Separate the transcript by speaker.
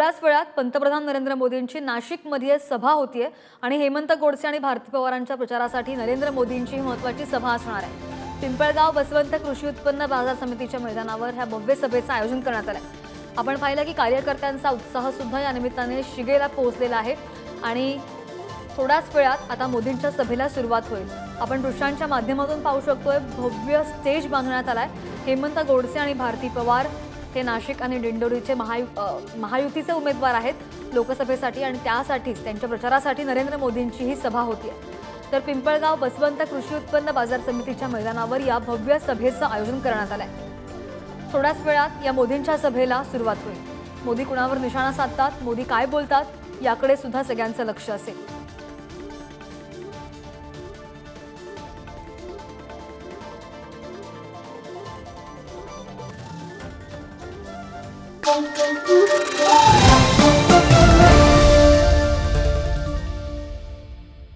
Speaker 1: थोड्याच वेळात पंतप्रधान नरेंद्र मोदींची नाशिकमध्ये सभा होतीये आणि हेमंत गोडसे आणि भारती पवारांच्या प्रचारासाठी नरेंद्र मोदींची महत्त्वाची सभा असणार आहे। पिंपळगाव बसवंत कृषी उत्पन्न बाजार समितीच्या मैदानावर ह्या भव्य सभेचं आयोजन करण्यात आलंय। आपण पाहिलं की कार्यकर्त्यांचा उत्साह सुद्धा या निमित्ताने शिगेला पोहोचलेला आहे आणि थोड्याच वेळात आता मोदींच्या सभेला सुरुवात होईल। आपण दृश्यांच्या माध्यमातून पाहू शकतोय भव्य स्टेज बांधण्यात आलाय। हेमंत गोडसे आणि भारती पवार हे नाशिक आणि दिंडोरीचे महायुतीचे उमेदवार आहेत लोकसभेसाठी आणि त्यासाठीच त्यांच्या प्रचारासाठी नरेंद्र मोदींची ही सभा होतीये। तर पिंपळगाव बसवंत कृषी उत्पन्न बाजार समितीच्या मैदानावर या भव्य सभेचं आयोजन करण्यात आलंय। थोड्याच वेळात या मोदींच्या सभेला सुरुवात होईल। मोदी कुणावर निशाणा साधतात, मोदी काय बोलतात याकडे सुद्धा सगळ्यांचं लक्ष असेल।